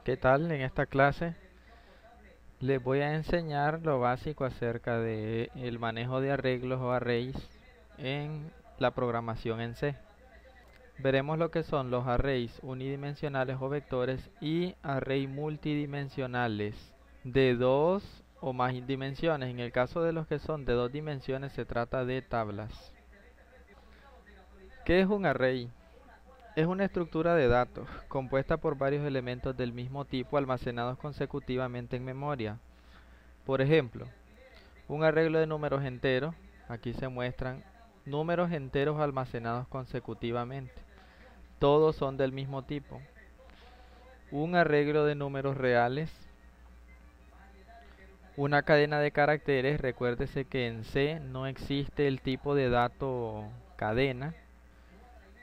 ¿Qué tal? En esta clase les voy a enseñar lo básico acerca de el manejo de arreglos o arrays en la programación en C. Veremos lo que son los arrays unidimensionales o vectores y arrays multidimensionales de dos o más dimensiones. En el caso de los que son de dos dimensiones se trata de tablas. ¿Qué es un array? Es una estructura de datos compuesta por varios elementos del mismo tipo almacenados consecutivamente en memoria. Por ejemplo, un arreglo de números enteros. Aquí se muestran números enteros almacenados consecutivamente. Todos son del mismo tipo. Un arreglo de números reales. Una cadena de caracteres. Recuérdese que en C no existe el tipo de dato cadena.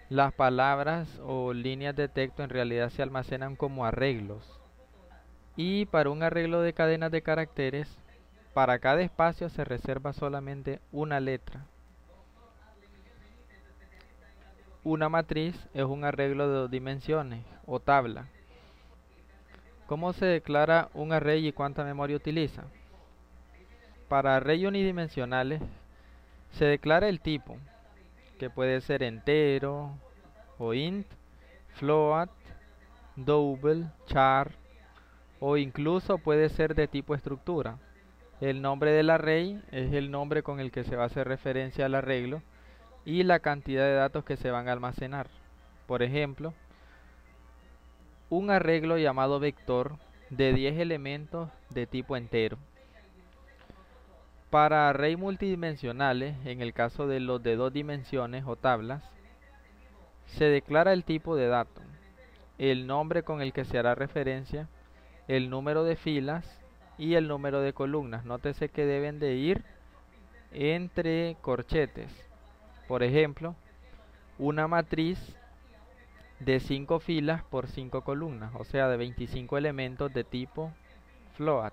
Las palabras o líneas de texto en realidad se almacenan como arreglos. Y para un arreglo de cadenas de caracteres, para cada espacio se reserva solamente una letra. Una matriz es un arreglo de dos dimensiones o tabla. ¿Cómo se declara un array y cuánta memoria utiliza? Para arrays unidimensionales se declara el tipo, que puede ser entero o int, float, double, char o incluso puede ser de tipo estructura. El nombre del array es el nombre con el que se va a hacer referencia al arreglo y la cantidad de datos que se van a almacenar. Por ejemplo, un arreglo llamado vector de 10 elementos de tipo entero. Para arrays multidimensionales, en el caso de los de dos dimensiones o tablas, se declara el tipo de dato, el nombre con el que se hará referencia, el número de filas y el número de columnas. Nótese que deben de ir entre corchetes. Por ejemplo, una matriz de 5 filas por 5 columnas, o sea, de 25 elementos de tipo float.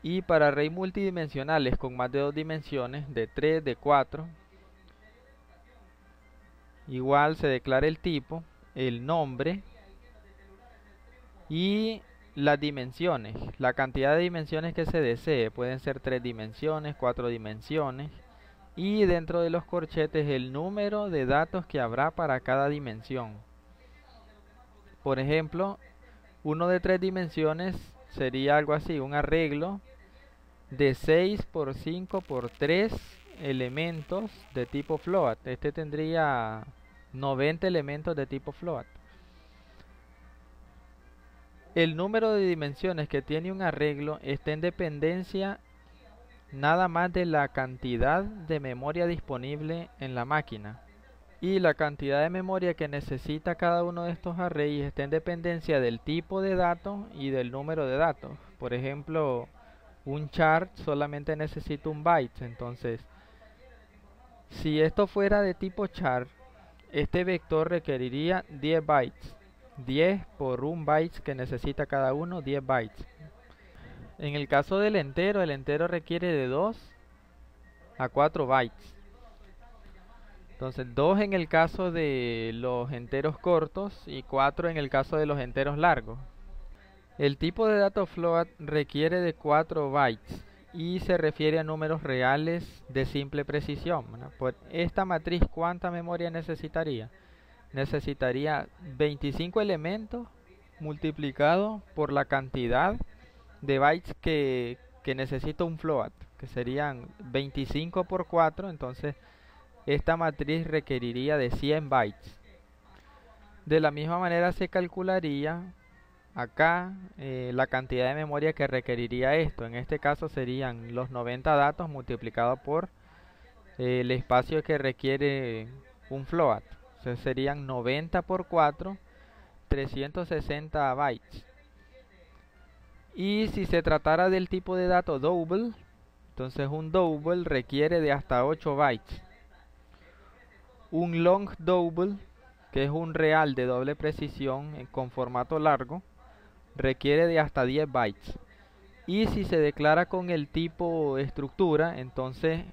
Y para arrays multidimensionales con más de dos dimensiones, de 3, de 4, igual se declara el tipo, el nombre y las dimensiones, la cantidad de dimensiones que se desee. Pueden ser 3 dimensiones, 4 dimensiones. Y dentro de los corchetes el número de datos que habrá para cada dimensión. Por ejemplo, uno de 3 dimensiones sería algo así, un arreglo de 6 por 5 por 3 elementos de tipo float. Este tendría 90 elementos de tipo float. El número de dimensiones que tiene un arreglo está en dependencia nada más de la cantidad de memoria disponible en la máquina. Y la cantidad de memoria que necesita cada uno de estos arrays está en dependencia del tipo de datos y del número de datos. Por ejemplo, un chart solamente necesita un byte. Entonces, si esto fuera de tipo chart, este vector requeriría 10 bytes. 10 por 1 byte que necesita cada uno, 10 bytes. En el caso del entero, el entero requiere de 2 a 4 bytes. Entonces 2 en el caso de los enteros cortos y 4 en el caso de los enteros largos. El tipo de dato float requiere de 4 bytes y se refiere a números reales de simple precisión, ¿no? Por esta matriz, ¿cuánta memoria necesitaría? Necesitaría 25 elementos multiplicado por la cantidad de bytes que necesita un float, que serían 25 por 4. Entonces esta matriz requeriría de 100 bytes. De la misma manera se calcularía acá la cantidad de memoria que requeriría esto. En este caso serían los 90 datos multiplicado por el espacio que requiere un float. Entonces serían 90 por 4, 360 bytes. Y si se tratara del tipo de dato double, entonces un double requiere de hasta 8 bytes. Un long double, que es un real de doble precisión con formato largo, requiere de hasta 10 bytes. Y si se declara con el tipo estructura, entonces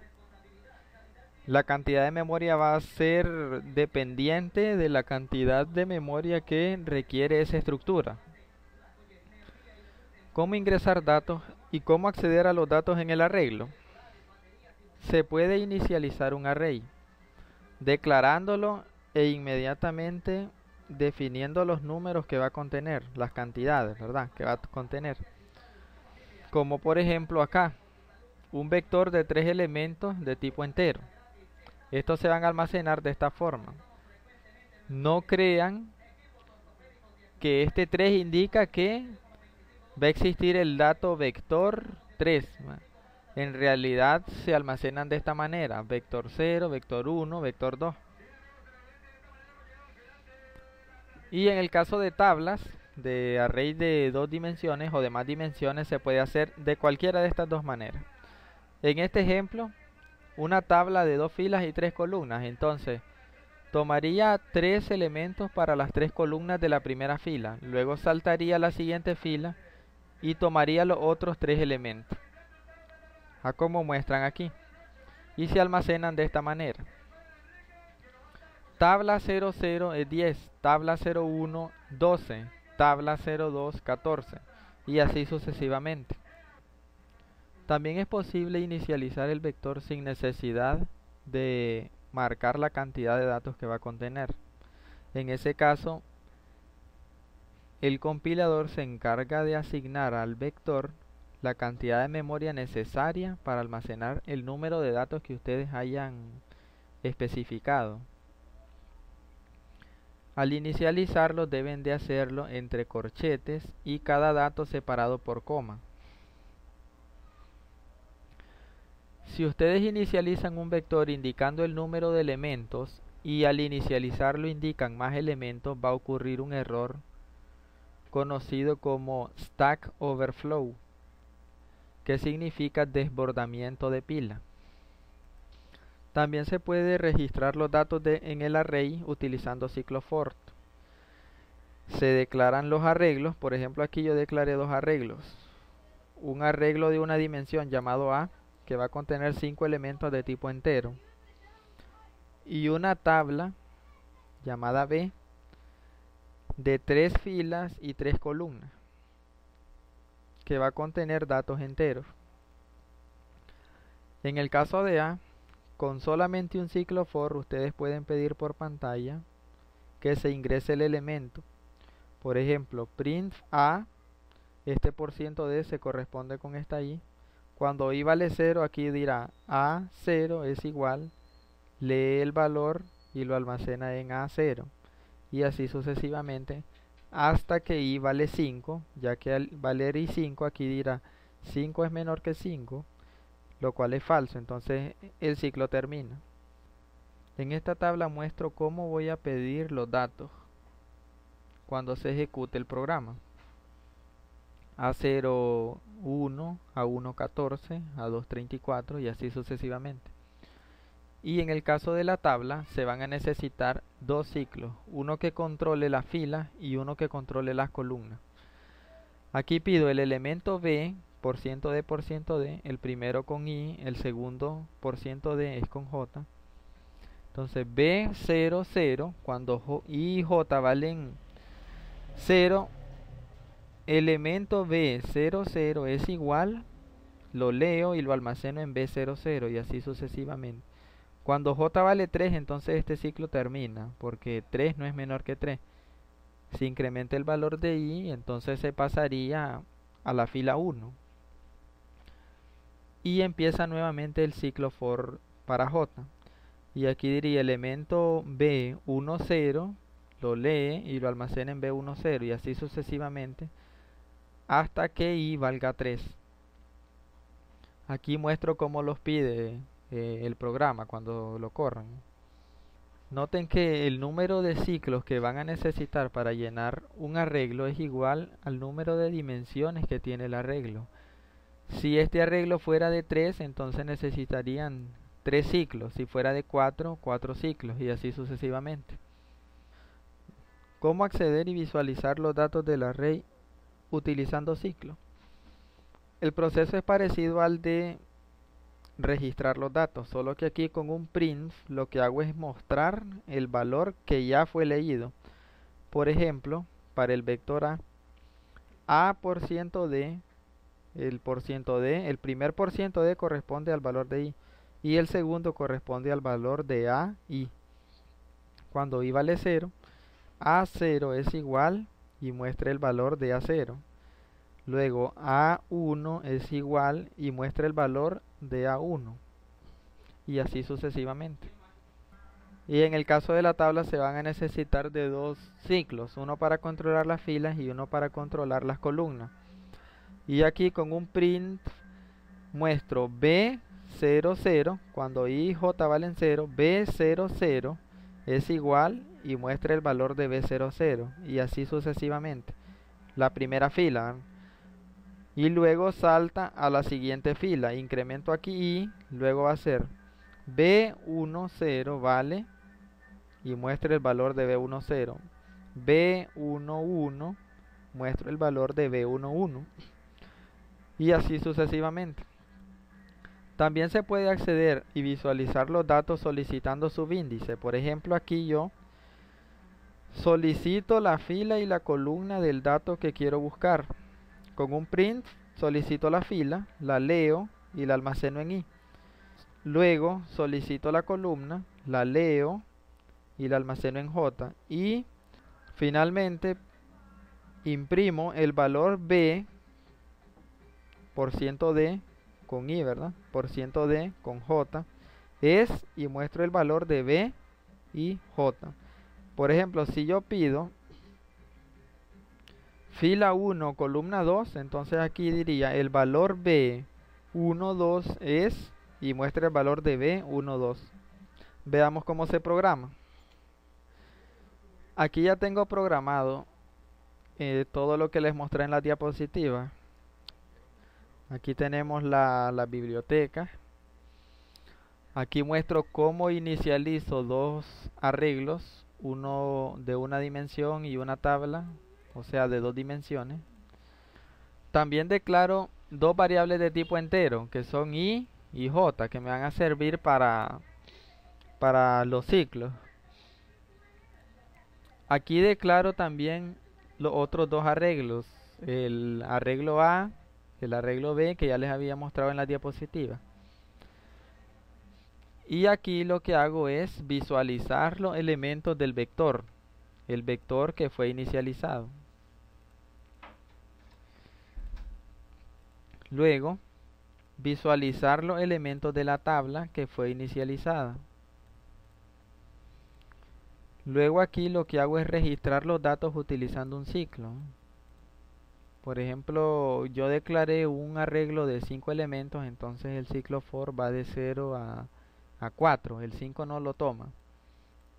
La cantidad de memoria va a ser dependiente de la cantidad de memoria que requiere esa estructura. ¿Cómo ingresar datos y cómo acceder a los datos en el arreglo? Se puede inicializar un array, declarándolo e inmediatamente definiendo los números que va a contener, las cantidades, ¿verdad?, que va a contener. Como por ejemplo acá, un vector de 3 elementos de tipo entero. Estos se van a almacenar de esta forma. No crean que este 3 indica que va a existir el dato vector 3. En realidad se almacenan de esta manera: vector 0, vector 1, vector 2. Y en el caso de tablas, de array de 2 dimensiones o de más dimensiones, se puede hacer de cualquiera de estas dos maneras. En este ejemplo, una tabla de 2 filas y 3 columnas. Entonces, tomaría 3 elementos para las 3 columnas de la primera fila. Luego saltaría a la siguiente fila y tomaría los otros 3 elementos, a como muestran aquí. Y se almacenan de esta manera. Tabla 00 es 10, tabla 01 12, tabla 02 14 y así sucesivamente. También es posible inicializar el vector sin necesidad de marcar la cantidad de datos que va a contener. En ese caso, el compilador se encarga de asignar al vector la cantidad de memoria necesaria para almacenar el número de datos que ustedes hayan especificado. Al inicializarlo deben de hacerlo entre corchetes y cada dato separado por coma. Si ustedes inicializan un vector indicando el número de elementos y al inicializarlo indican más elementos, va a ocurrir un error conocido como Stack Overflow, que significa desbordamiento de pila. También se puede registrar los datos en el array utilizando ciclo for. Se declaran los arreglos. Por ejemplo, aquí yo declaré dos arreglos. Un arreglo de una dimensión llamado A, que va a contener 5 elementos de tipo entero. Y una tabla llamada B de 3 filas y 3 columnas, que va a contener datos enteros. En el caso de A, con solamente un ciclo for, ustedes pueden pedir por pantalla que se ingrese el elemento. Por ejemplo, print A, este %d se corresponde con esta i. Cuando i vale 0, aquí dirá A0 es igual, lee el valor y lo almacena en A0. Y así sucesivamente, hasta que i vale 5, ya que al valer i5, aquí dirá 5 es menor que 5, lo cual es falso, entonces el ciclo termina. En esta tabla muestro cómo voy a pedir los datos cuando se ejecute el programa. A0, 1, A1, 14, A2, 34 y así sucesivamente. Y en el caso de la tabla se van a necesitar dos ciclos, uno que controle las filas y uno que controle las columnas. Aquí pido el elemento B, %d, el primero con i, el segundo %d es con j. Entonces B0, 0, cuando i y j valen 0, elemento B00 es igual, lo leo y lo almaceno en B00 y así sucesivamente. Cuando j vale 3, entonces este ciclo termina, porque 3 no es menor que 3. Si incrementa el valor de i, entonces se pasaría a la fila 1. Y empieza nuevamente el ciclo for para j. Y aquí diría elemento B10, lo lee y lo almacena en B10 y así sucesivamente hasta que i valga 3. Aquí muestro cómo los pide el programa cuando lo corran. Noten que el número de ciclos que van a necesitar para llenar un arreglo es igual al número de dimensiones que tiene el arreglo. Si este arreglo fuera de 3, entonces necesitarían 3 ciclos. Si fuera de 4, 4 ciclos y así sucesivamente. ¿Cómo acceder y visualizar los datos del array utilizando ciclos? El proceso es parecido al de registrar los datos, solo que aquí con un print lo que hago es mostrar el valor que ya fue leído. Por ejemplo, para el vector A% de, el primer porciento de corresponde al valor de i y el segundo corresponde al valor de a i. Cuando i vale 0, A0 es igual y muestra el valor de A0. Luego A1 es igual y muestra el valor de A1. Y así sucesivamente. Y en el caso de la tabla se van a necesitar de dos ciclos, uno para controlar las filas y uno para controlar las columnas. Y aquí con un print muestro B00, cuando i y j valen 0, B00 es igual y muestra el valor de B00 y así sucesivamente. La primera fila. Y luego salta a la siguiente fila, incremento aquí i, luego va a ser B10 vale y muestra el valor de B10. B11 muestra el valor de B11 y así sucesivamente. También se puede acceder y visualizar los datos solicitando subíndice. Por ejemplo, aquí yo solicito la fila y la columna del dato que quiero buscar. Con un print solicito la fila, la leo y la almaceno en i. Luego solicito la columna, la leo y la almaceno en j. Y finalmente imprimo el valor b %d con i, ¿verdad? %d con j es y muestro el valor de b y j. Por ejemplo, si yo pido fila 1, columna 2, entonces aquí diría el valor B12 es y muestra el valor de B12. Veamos cómo se programa. Aquí ya tengo programado todo lo que les mostré en la diapositiva. Aquí tenemos la biblioteca. Aquí muestro cómo inicializo dos arreglos, uno de una dimensión y una tabla, o sea, de dos dimensiones. También declaro dos variables de tipo entero, que son i y j, que me van a servir para los ciclos. Aquí declaro también los otros dos arreglos, el arreglo A, el arreglo B, que ya les había mostrado en la diapositiva. Y aquí lo que hago es visualizar los elementos del vector, el vector que fue inicializado. Luego, visualizar los elementos de la tabla que fue inicializada. Luego aquí lo que hago es registrar los datos utilizando un ciclo. Por ejemplo, yo declaré un arreglo de 5 elementos, entonces el ciclo for va de 0 a 4. El 5 no lo toma.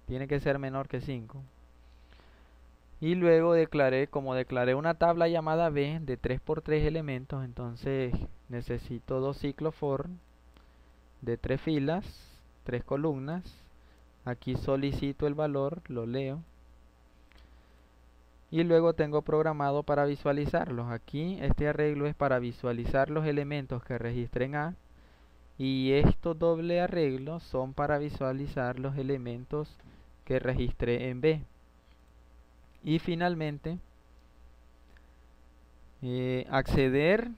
Tiene que ser menor que 5. Y luego como declaré una tabla llamada B de 3 por 3 elementos, entonces necesito dos ciclos for de 3 filas, 3 columnas. Aquí solicito el valor, lo leo. Y luego tengo programado para visualizarlos. Aquí este arreglo es para visualizar los elementos que registré en A. Y estos doble arreglos son para visualizar los elementos que registré en B. Y finalmente, acceder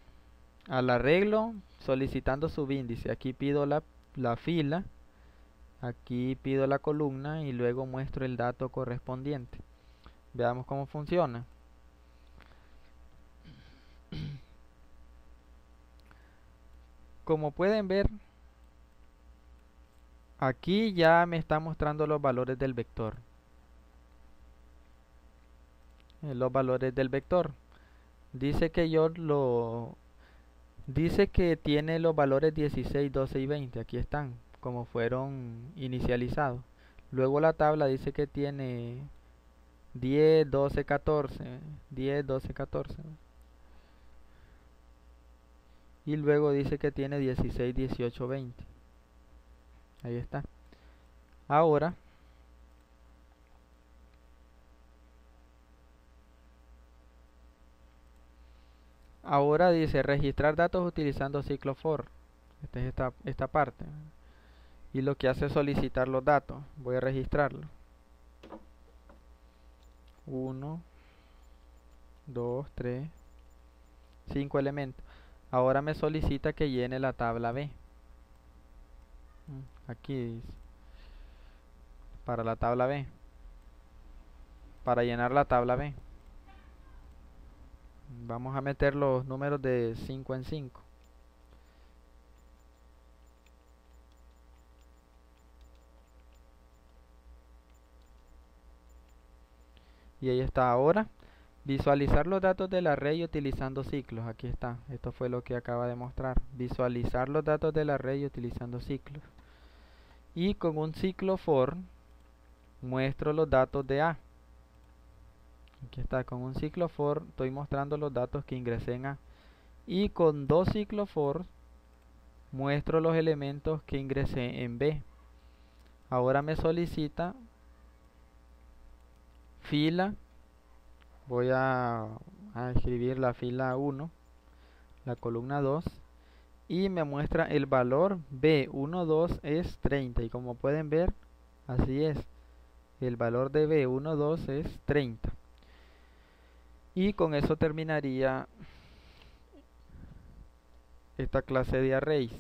al arreglo solicitando subíndice. Aquí pido la fila, aquí pido la columna y luego muestro el dato correspondiente. Veamos cómo funciona. Como pueden ver, aquí ya me está mostrando los valores del vector. Los valores del vector. Dice que dice que tiene los valores 16, 12 y 20. Aquí están, como fueron inicializados. Luego la tabla dice que tiene 10, 12, 14. 10, 12, 14. Y luego dice que tiene 16, 18, 20. Ahí está. Ahora dice registrar datos utilizando ciclo for. Esta es esta parte. Y lo que hace es solicitar los datos. Voy a registrarlo. 1, 2, 3, 5 elementos. Ahora me solicita que llene la tabla B. Aquí dice, para la tabla B. Para llenar la tabla B. Vamos a meter los números de 5 en 5. Y ahí está. Ahora visualizar los datos del array utilizando ciclos. Aquí está. Esto fue lo que acaba de mostrar. Visualizar los datos del array utilizando ciclos. Y con un ciclo for muestro los datos de A. Aquí está. Con un ciclo for estoy mostrando los datos que ingresé en A. Y con dos ciclos for muestro los elementos que ingresé en B. Ahora me solicita fila. Voy a escribir la fila 1, la columna 2, y me muestra el valor B12 es 30, y como pueden ver, así es, el valor de B12 es 30. Y con eso terminaría esta clase de arrays.